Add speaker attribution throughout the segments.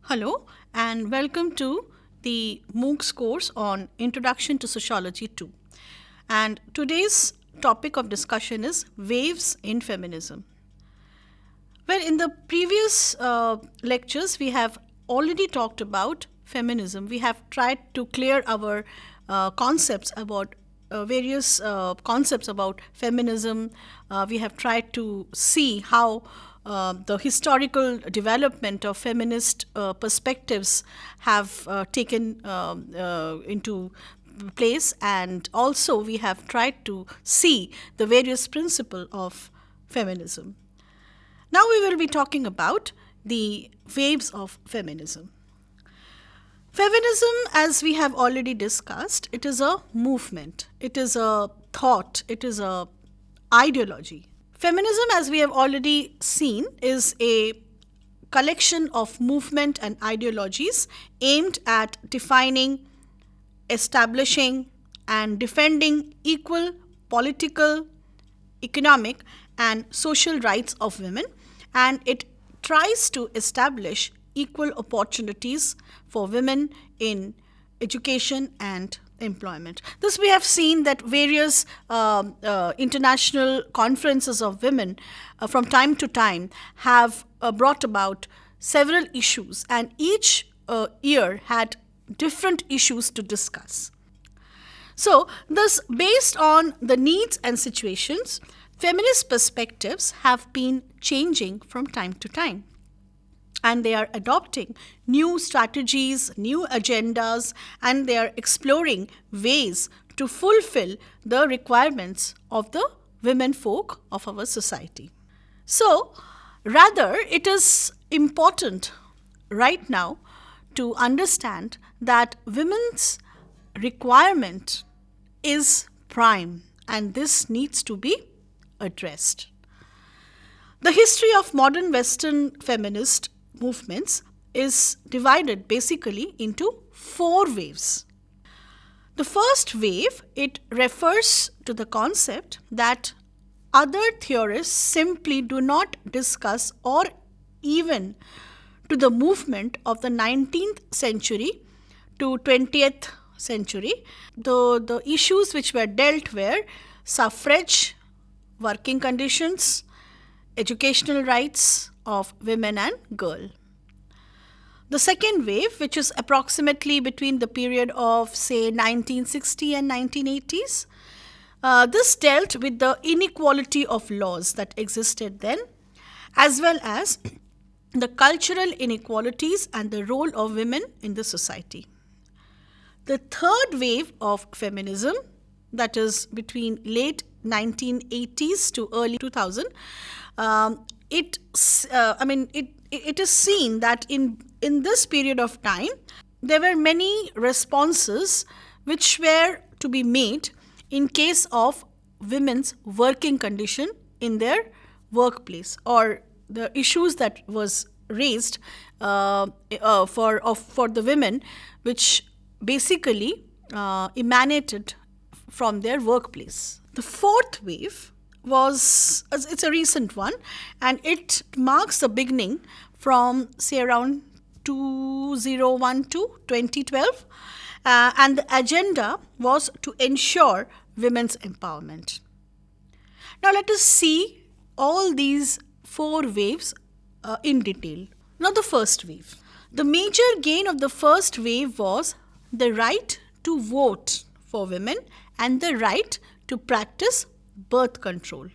Speaker 1: Hello and welcome to the MOOCs course on Introduction to Sociology 2. And today's topic of discussion is waves in feminism. Well, in the previous lectures, we have already talked about feminism. We have tried to clear our concepts about various concepts about feminism. We have tried to see how the historical development of feminist perspectives have taken into place, and also we have tried to see the various principles of feminism. Now we will be talking about the waves of feminism. Feminism, as we have already discussed, it is a movement, it is a thought, it is a ideology. Feminism, as we have already seen, is a collection of movement and ideologies aimed at defining, establishing, and defending equal political, economic, and social rights of women, and it tries to establish equal opportunities for women in education and employment. This we have seen that various international conferences of women from time to time have brought about several issues, and each year had different issues to discuss. So, thus, based on the needs and situations, feminist perspectives have been changing from time to time. And they are adopting new strategies, new agendas, and they are exploring ways to fulfill the requirements of the women folk of our society. So, rather, it is important right now to understand that women's requirement is prime, and this needs to be addressed. The history of modern Western feminist movements is divided basically into four waves. The first wave, it refers to the concept that other theorists simply do not discuss or even to the movement of the 19th century to 20th century. The issues which were dealt were suffrage, working conditions, educational rights of women and girls. The second wave, which is approximately between the period of, say, 1960 and 1980s, this dealt with the inequality of laws that existed then, as well as the cultural inequalities and the role of women in the society. The third wave of feminism, that is between late 1980s to early 2000, it is seen that in this period of time, there were many responses which were to be made in case of women's working condition in their workplace, or the issues that was raised for the women, which basically emanated from their workplace. The fourth wave it's a recent one, and it marks the beginning from, say, around 2012 to 2012, and the agenda was to ensure women's empowerment. Now let us see all these four waves in detail. Now the first wave. The major gain of the first wave was the right to vote for women and the right to practice birth control.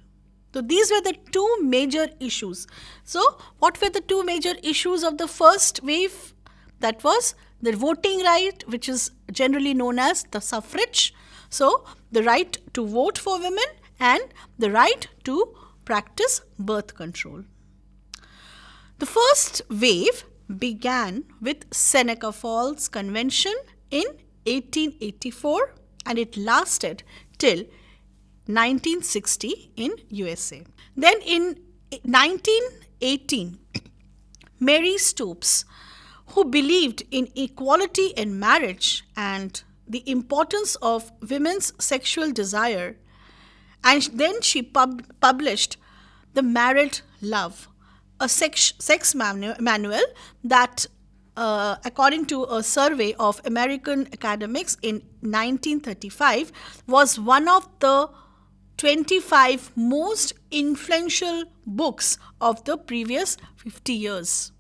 Speaker 1: So these were the two major issues. So what were the two major issues of the first wave? That was the voting right, which is generally known as the suffrage. So the right to vote for women and the right to practice birth control. The first wave began with Seneca Falls Convention in 1884, and it lasted till 1960 in USA. Then in 1918, Mary Stopes, who believed in equality in marriage and the importance of women's sexual desire, and then she published The Married Love, a sex manual that according to a survey of American academics in 1935, was one of the 25 most influential books of the previous 50 years.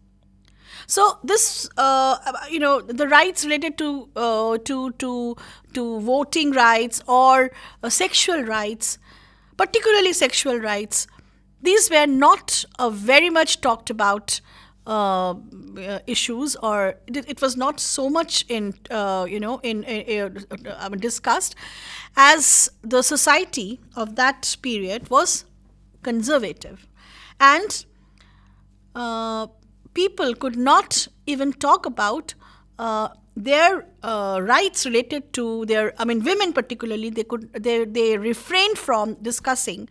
Speaker 1: So this, the rights related to voting rights or sexual rights, particularly sexual rights, these were not very much talked about issues, or it was not so much discussed, as the society of that period was conservative, and people could not even talk about their rights related to their, women particularly, they refrained from discussing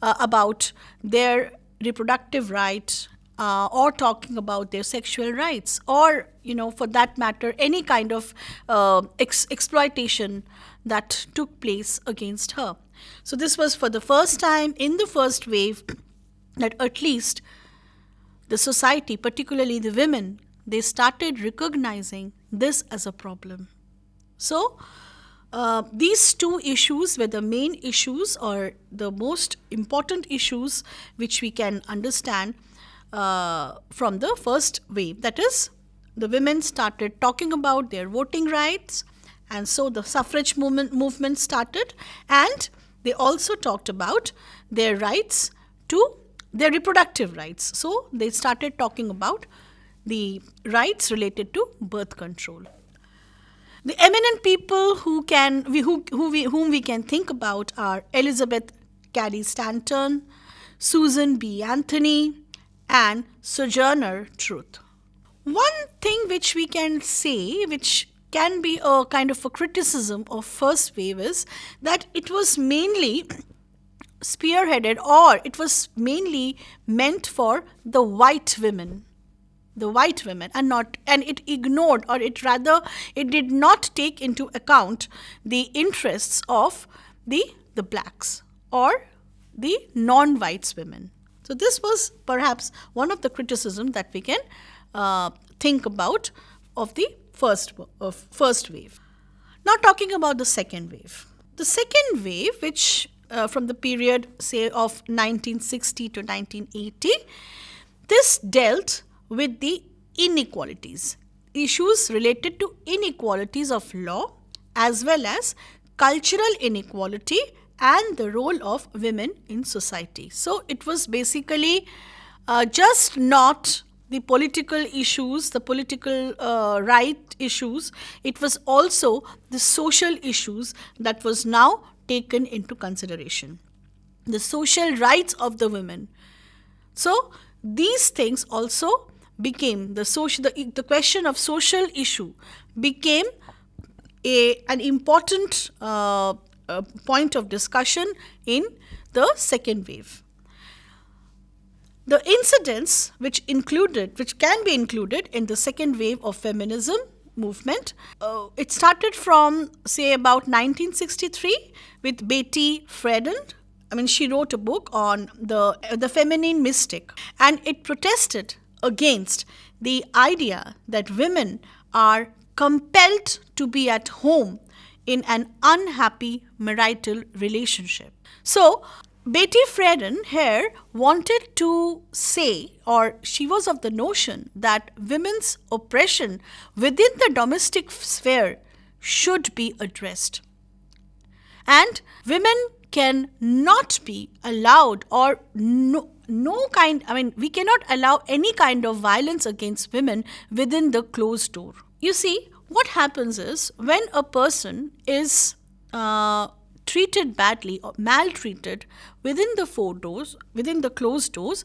Speaker 1: about their reproductive rights, or talking about their sexual rights, or for that matter, any kind of exploitation that took place against her. So this was for the first time in the first wave that at least the society, particularly the women, they started recognizing this as a problem. So these two issues were the main issues, or the most important issues which we can understand from the first wave. That is, the women started talking about their voting rights, and so the suffrage movement started, and they also talked about their rights to their reproductive rights. So they started talking about the rights related to birth control. The eminent people whom we can think about are Elizabeth Cady Stanton, Susan B. Anthony, and Sojourner Truth. One thing which we can say, which can be a kind of a criticism of first wave, is that it was mainly spearheaded, or it was mainly meant for the white women, and it ignored, or it did not take into account the interests of the blacks or the non-whites women. So this was perhaps one of the criticisms that we can think about of the first wave. Now talking about the second wave. The second wave, which from the period, say, of 1960 to 1980, this dealt with the inequalities, issues related to inequalities of law, as well as cultural inequality and the role of women in society. So it was basically just not the political issues, the political right issues. It was also the social issues that was now taken into consideration, the social rights of the women. So these things also became the question of social issue became an important point of discussion in the second wave. The incidents which can be included in the second wave of feminism movement, it started from, say, about 1963 with Betty Friedan. She wrote a book on the feminine mystic, and it protested against the idea that women are compelled to be at home in an unhappy marital relationship. So Betty Friedan here wanted to say, or she was of the notion, that women's oppression within the domestic sphere should be addressed. And women can not be allowed, or we cannot allow any kind of violence against women within the closed door. You see, what happens is, when a person is treated badly or maltreated within the closed doors,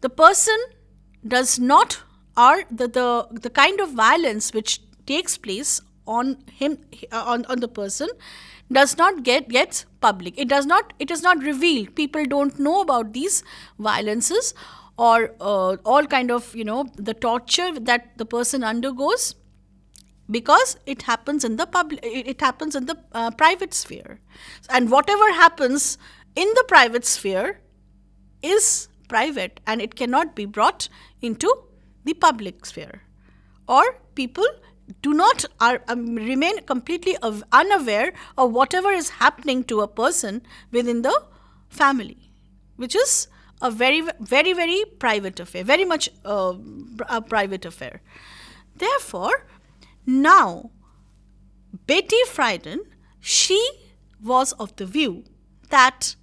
Speaker 1: the person does not, or the kind of violence which takes place on him, on the person, does not gets public. It is not revealed. People don't know about these violences, or all kind of the torture that the person undergoes, because it happens in the private sphere, and whatever happens in the private sphere is private, and it cannot be brought into the public sphere, or people do not remain completely unaware of whatever is happening to a person within the family, which is a very, very, very private affair, very much a private affair. Therefore, now Betty Friedan, she was of the view that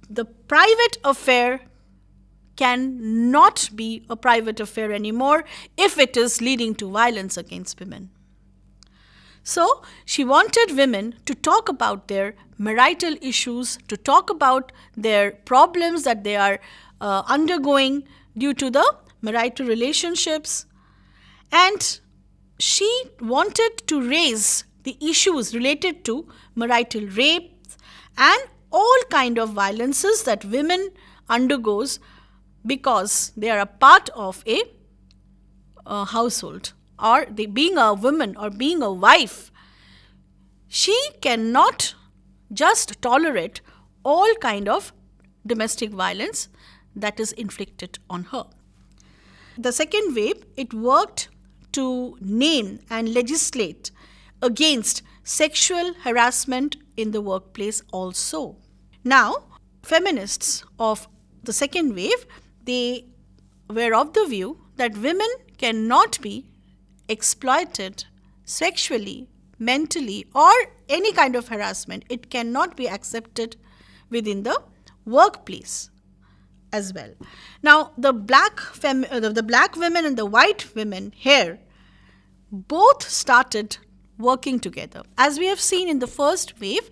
Speaker 1: the private affair cannot be a private affair anymore if it is leading to violence against women. So she wanted women to talk about their marital issues, to talk about their problems that they are undergoing due to the marital relationships. And she wanted to raise the issues related to marital rape and all kind of violences that women undergoes because they are a part of a household, or they being a woman or being a wife. She cannot just tolerate all kind of domestic violence that is inflicted on her. The second wave, it worked to name and legislate against sexual harassment in the workplace also. Now, feminists of the second wave, they were of the view that women cannot be exploited sexually, mentally, or any kind of harassment. It cannot be accepted within the workplace as well. Now, the black women and the white women here both started working together. As we have seen in the first wave,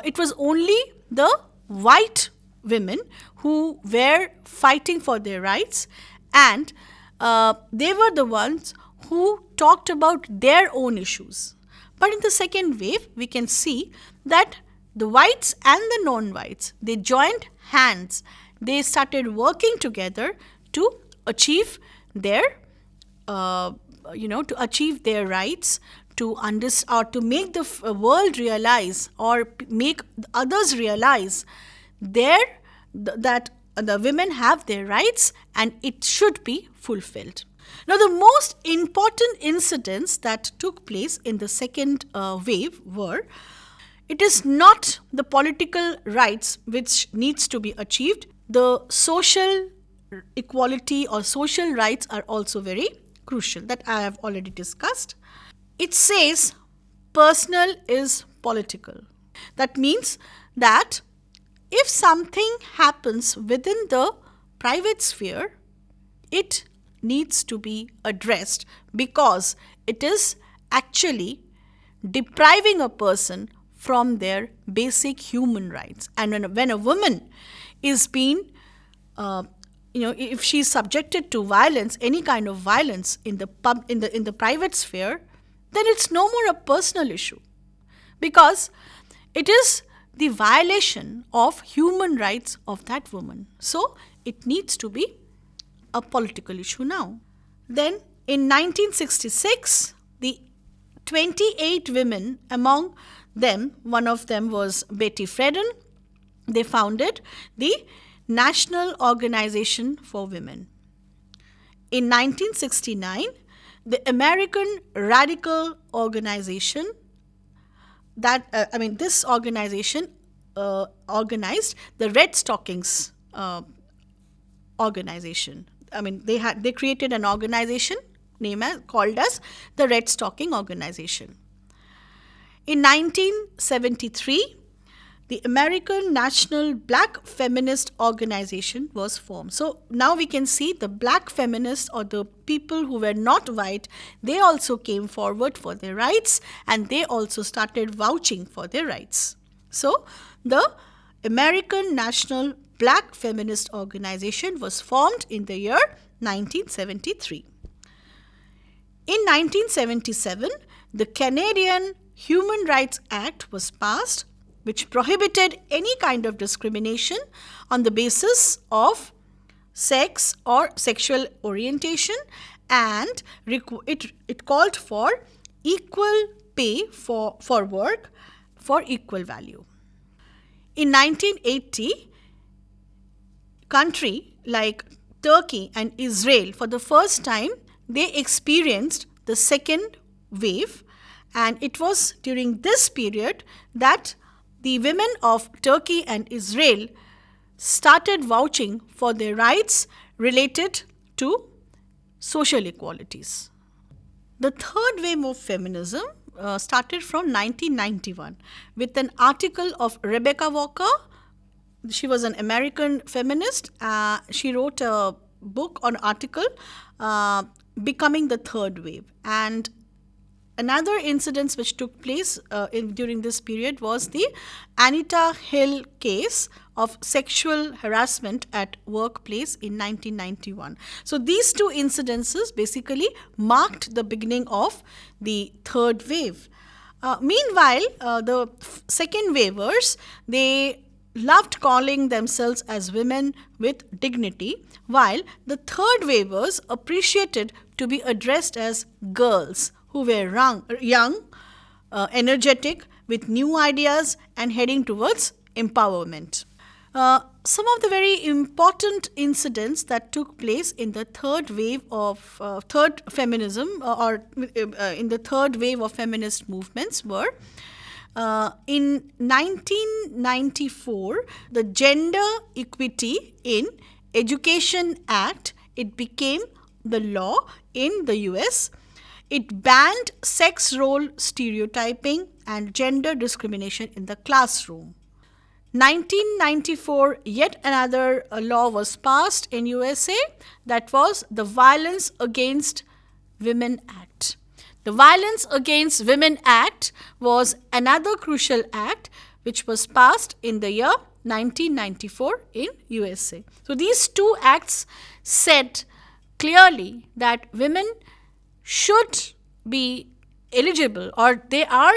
Speaker 1: it was only the white women who were fighting for their rights, and they were the ones who talked about their own issues. But in the second wave, we can see that the whites and the non-whites, they joined hands. They started working together to achieve their, to achieve their rights, to make the world realize or make others realize that the women have their rights and it should be fulfilled. Now, the most important incidents that took place in the second wave were, it is not the political rights which needs to be achieved. The social equality or social rights are also very crucial, that I have already discussed. It says personal is political. That means that if something happens within the private sphere, it needs to be addressed because it is actually depriving a person from their basic human rights. And when a woman is being, if she is subjected to violence, any kind of violence in the private sphere, then it's no more a personal issue, because it is the violation of human rights of that woman. So it needs to be a political issue now. Then in 1966, the 28 women, among them, one of them was Betty Friedan, they founded the National Organization for Women. In 1969, the American Radical Organization, this organization organized the Red Stockings organization. They created an organization called as the Red Stocking Organization. In 1973, the American National Black Feminist Organization was formed. So now we can see the black feminists, or the people who were not white, they also came forward for their rights, and they also started vouching for their rights. So the American National Black Feminist Organization was formed in the year 1973. In 1977, the Canadian Human Rights Act was passed, which prohibited any kind of discrimination on the basis of sex or sexual orientation, and it called for equal pay for work for equal value. In 1980, country like Turkey and Israel, for the first time, they experienced the second wave, and it was during this period that the women of Turkey and Israel started vouching for their rights related to social equalities. The third wave of feminism started from 1991 with an article of Rebecca Walker. She was an American feminist. She wrote a book or article, Becoming the Third Wave. And another incident which took place during this period was the Anita Hill case of sexual harassment at workplace in 1991. So these two incidences basically marked the beginning of the third wave. Meanwhile, the second wavers, they loved calling themselves as women with dignity, while the third wavers appreciated to be addressed as girls who were young, energetic, with new ideas and heading towards empowerment. Some of the very important incidents that took place in the third wave of third feminism or in the third wave of feminist movements were in 1994, the Gender Equity in Education Act, it became the law in the US. It banned sex role stereotyping and gender discrimination in the classroom. 1994, yet another law was passed in USA, that was the Violence Against Women Act. The Violence Against Women Act was another crucial act which was passed in the year 1994 in USA. So these two acts said clearly that women should be eligible, or they are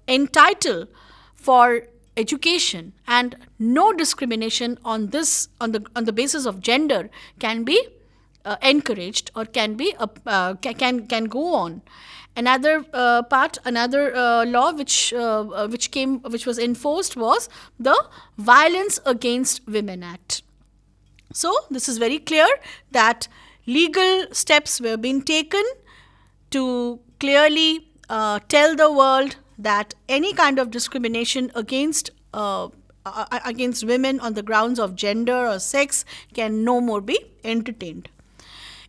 Speaker 1: entitled for education, and no discrimination on the basis of gender can be encouraged or can go on. Another law which was enforced was the Violence Against Women Act. So this is very clear that legal steps were being taken to clearly tell the world that any kind of discrimination against women on the grounds of gender or sex can no more be entertained.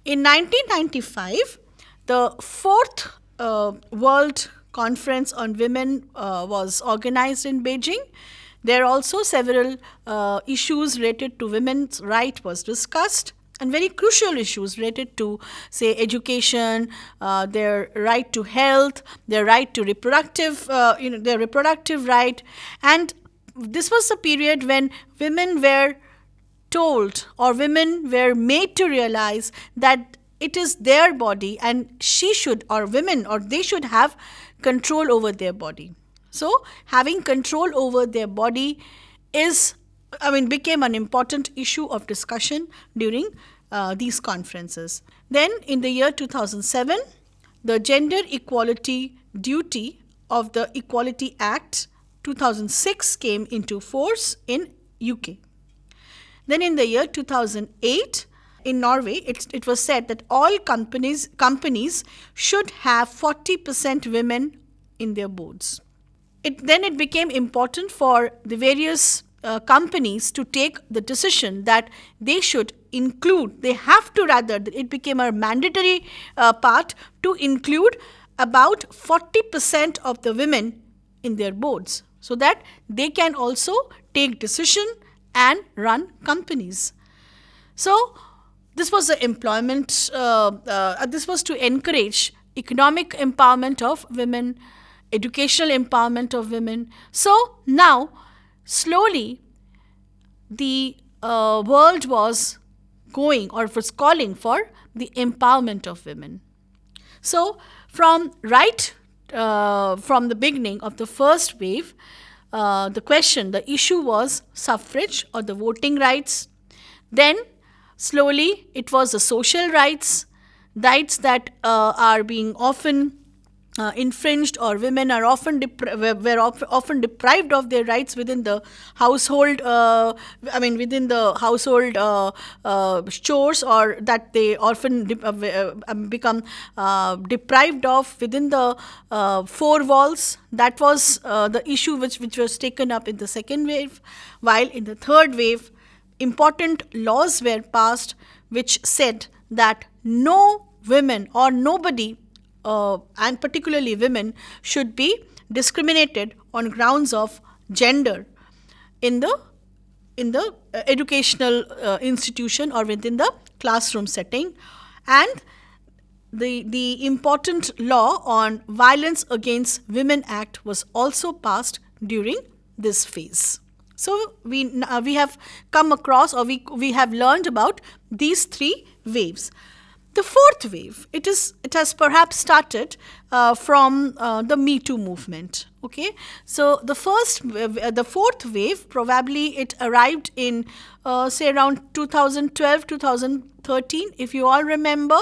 Speaker 1: In 1995, the fourth World Conference on Women was organized in Beijing. There also several issues related to women's rights was discussed, and very crucial issues related to, say, education, their right to health, their right to their reproductive right. And this was a period when women were told, or women were made to realize that it is their body and they should have control over their body. So having control over their body became an important issue of discussion during these conferences. Then in the year 2007, the Gender Equality Duty of the Equality Act 2006 came into force in UK. Then in the year 2008, in Norway, it was said that all companies should have 40% women in their boards. It became important for the various companies to take the decision that it became a mandatory part to include about 40% of the women in their boards, so that they can also take decision and run companies. So this was the employment, this was to encourage economic empowerment of women, educational empowerment of women. So now, slowly, the world was going, or was calling for, the empowerment of women. So from the beginning of the first wave, the issue was suffrage or the voting rights. Then slowly it was the social rights that are being often infringed, or women are often often deprived of their rights within the household. Within the household chores, or that they often become deprived of within the four walls. That was the issue which was taken up in the second wave. While in the third wave, important laws were passed which said that no women or nobody, and particularly women, should be discriminated on grounds of gender in the educational institution or within the classroom setting. And the important law on Violence Against Women Act was also passed during this phase. So we have come across, or we have learned about these three waves. The fourth wave, it has perhaps started from the Me Too movement. Okay, so the fourth wave, probably it arrived in say around 2012, 2013, if you all remember,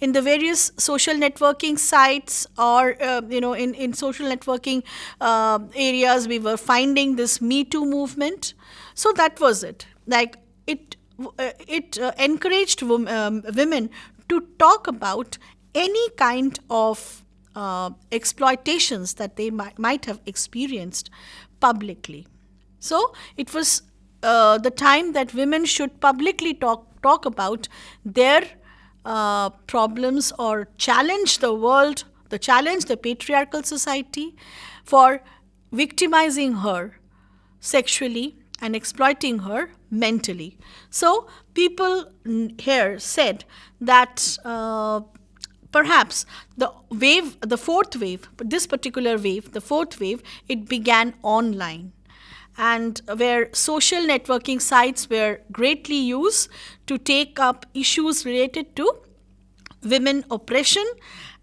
Speaker 1: in the various social networking sites, or in social networking areas, we were finding this Me Too movement. So that was it. Like it encouraged women to talk about any kind of exploitations that they might have experienced publicly. So it was the time that women should publicly talk about their problems, or challenge the world, challenge the patriarchal society for victimizing her sexually and exploiting her mentally. So people here said that perhaps the fourth wave, this particular wave, the fourth wave, it began online, and where social networking sites were greatly used to take up issues related to women oppression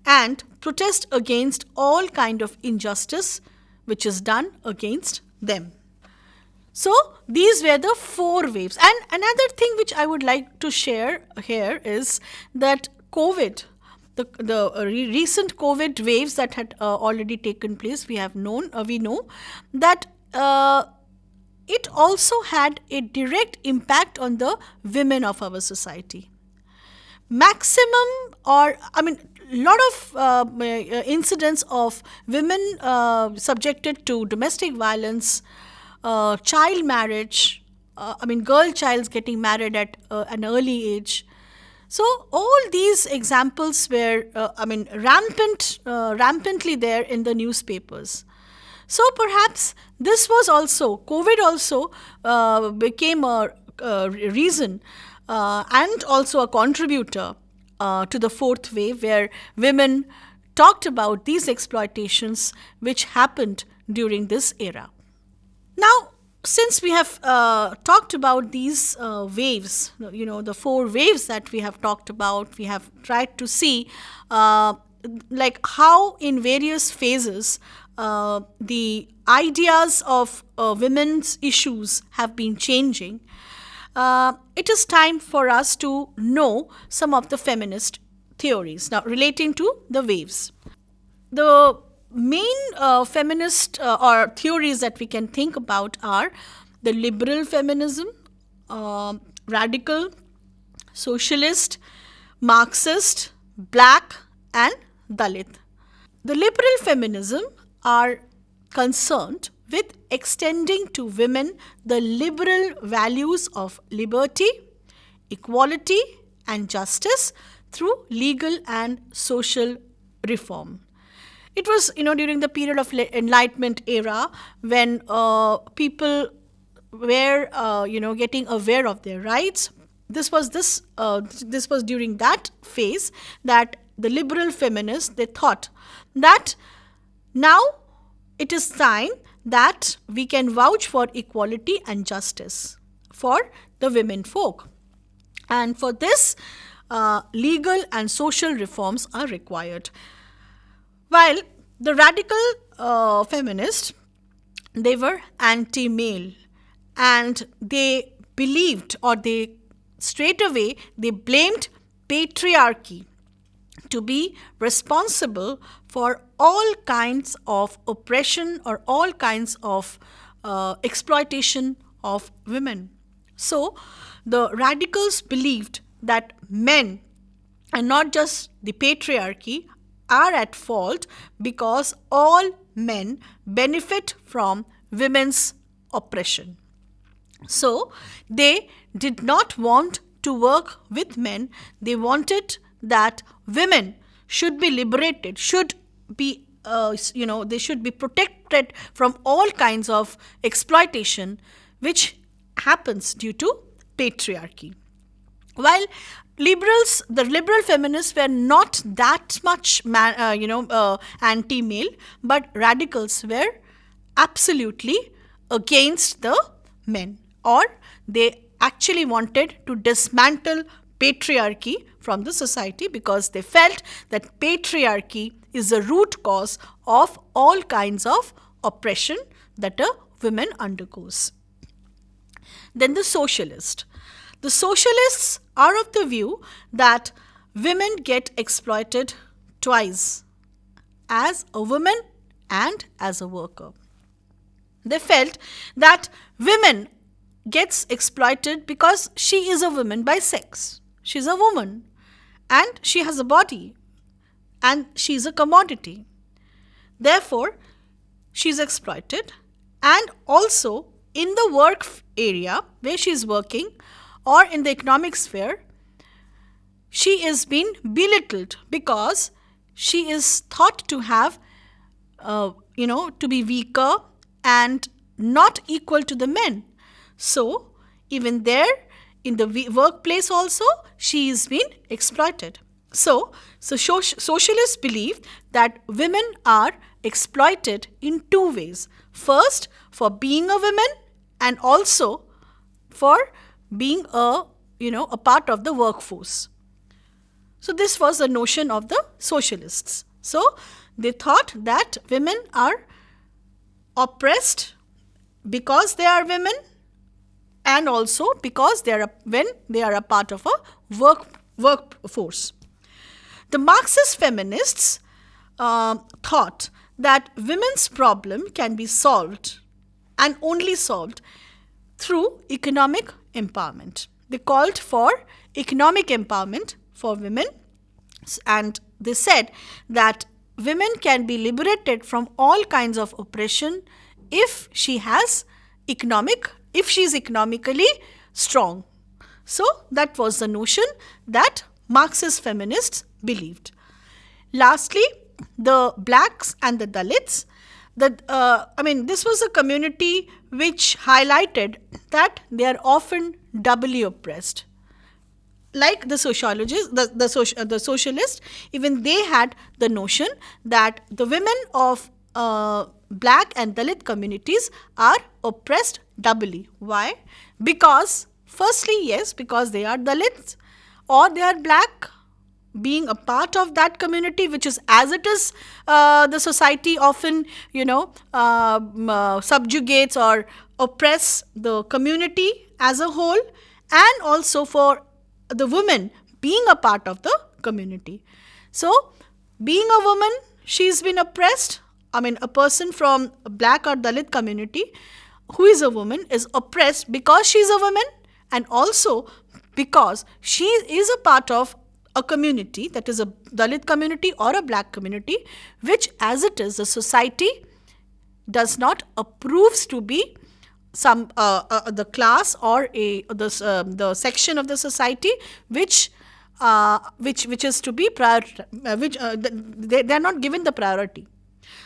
Speaker 1: and protest against all kind of injustice which is done against them. So these were the four waves. And another thing which I would like to share here is that COVID, the recent COVID waves that had already taken place, we know that it also had a direct impact on the women of our society. Maximum, or lot of incidents of women subjected to domestic violence, child marriage, girl childs getting married at an early age. So all these examples were, rampantly there in the newspapers. So perhaps this was also, COVID also became a reason and also a contributor to the fourth wave, where women talked about these exploitations which happened during this era. Now, since we have talked about these waves, the four waves that we have talked about, we have tried to see how in various phases the ideas of women's issues have been changing. It is time for us to know some of the feminist theories now relating to the waves. The main feminist or theories that we can think about are the liberal feminism, radical, socialist, Marxist, black, and Dalit. The liberal feminism are concerned with extending to women the liberal values of liberty, equality, and justice through legal and social reform. It was, during the period of Enlightenment era, when people were, getting aware of their rights. This was during that phase that the liberal feminists, they thought that now it is time that we can vouch for equality and justice for the women folk. And for this, legal and social reforms are required. While the radical feminists, they were anti-male, and they believed, or they straight away, they blamed patriarchy to be responsible for all kinds of oppression or all kinds of exploitation of women. So, the radicals believed that men, and not just the patriarchy, are at fault because all men benefit from women's oppression. So they did not want to work with men. They wanted that women should be liberated, should be, they should be protected from all kinds of exploitation which happens due to patriarchy. While the liberal feminists were not that much, anti-male, but radicals were absolutely against the men, or they actually wanted to dismantle patriarchy from the society because they felt that patriarchy is the root cause of all kinds of oppression that a woman undergoes. Then the socialist. The socialists are of the view that women get exploited twice, as a woman and as a worker. They felt that women gets exploited because she is a woman by sex. She's a woman and she has a body and she's a commodity. Therefore, she's exploited, and also in the work area where she's working or in the economic sphere, she is being belittled because she is thought to have, to be weaker and not equal to the men. So, even there in the workplace also, she is being exploited. So socialists believe that women are exploited in two ways. First, for being a woman, and also for being a part of the workforce. So this was the notion of the socialists. So they thought that women are oppressed because they are women, and also because when they are a part of a workforce. The Marxist feminists thought that women's problem can be solved, and only solved, through economic empowerment. They called for economic empowerment for women, and they said that women can be liberated from all kinds of oppression if she is economically strong. So that was the notion that Marxist feminists believed. Lastly, the blacks and the Dalits. This was a community which highlighted that they are often doubly oppressed. Like the sociologists, the socialists, even they had the notion that the women of black and Dalit communities are oppressed doubly. Why? Because, firstly, yes, because they are Dalits or they are black, being a part of that community, which is as it is, the society often, subjugates or oppress the community as a whole, and also for the woman being a part of the community. So, being a woman, she's been oppressed. A person from a black or Dalit community who is a woman is oppressed because she's a woman, and also because she is a part of a community, that is a Dalit community or a black community, which as it is, the society does not approves to be some the class or the section of the society which is to be they are not given the priority.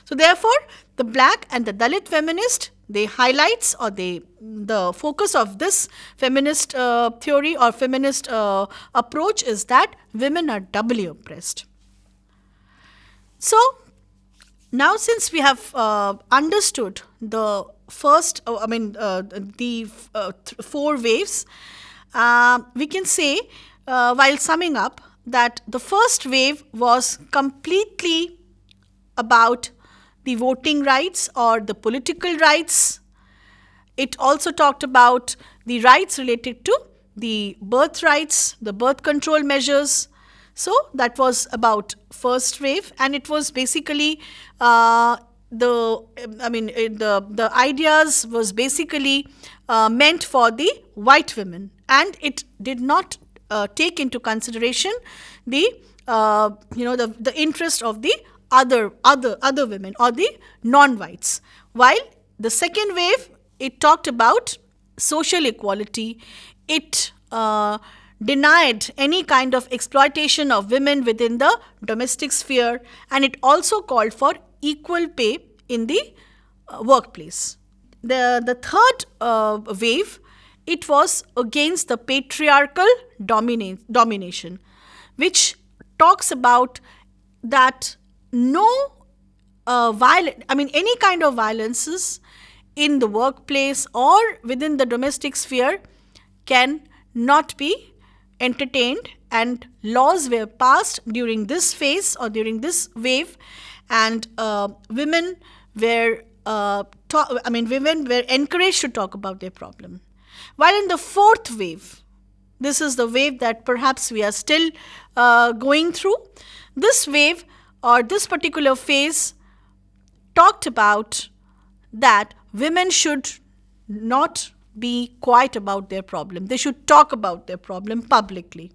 Speaker 1: So therefore, the black and the Dalit feminist, they highlights, or the focus of this feminist theory or feminist approach is that women are doubly oppressed. So now, since we have understood the first, four waves, we can say, while summing up, that the first wave was completely about the voting rights or the political rights. It also talked about the rights related to the birth rights, the birth control measures. So that was about first wave, and it was basically the ideas was basically meant for the white women, and it did not take into consideration the the interest of the other women or the non-whites. While the second wave, it talked about social equality. It denied any kind of exploitation of women within the domestic sphere, and it also called for equal pay in the workplace. The third wave, it was against the patriarchal domination, which talks about that no any kind of violences in the workplace or within the domestic sphere can not be entertained, and laws were passed during this phase or during this wave, and women were women were encouraged to talk about their problem. While in the fourth wave, this is the wave that perhaps we are still going through. This wave or this particular phase talked about that women should not be quiet about their problem. They should talk about their problem publicly.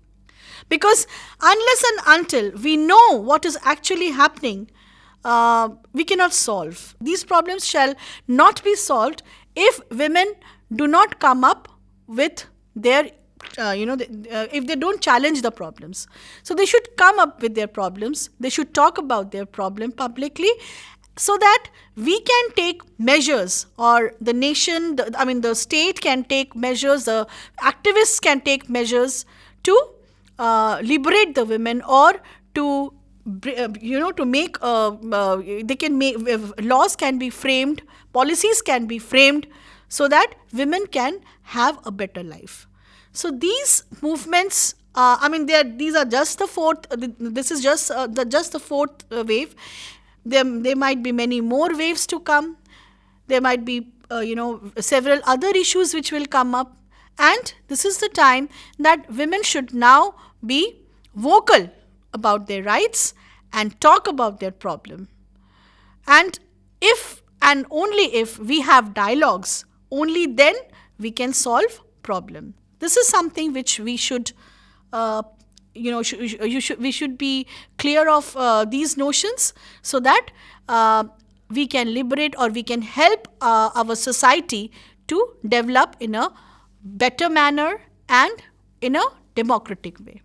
Speaker 1: Because unless and until we know what is actually happening, we cannot solve. These problems shall not be solved if women do not come up with their if they don't challenge the problems. So they should come up with their problems. They should talk about their problem publicly, so that we can take measures, or the nation, the state can take measures, the activists can take measures to liberate the women, or to to make they can make laws can be framed, policies can be framed, so that women can have a better life. So these movements, these are just the fourth. This is just the fourth wave. There might be many more waves to come. There might be several other issues which will come up, and this is the time that women should now be vocal about their rights and talk about their problem. And if and only if we have dialogues, only then we can solve problem. This is something which we should, we should be clear of these notions, so that we can liberate, or we can help our society to develop in a better manner and in a democratic way.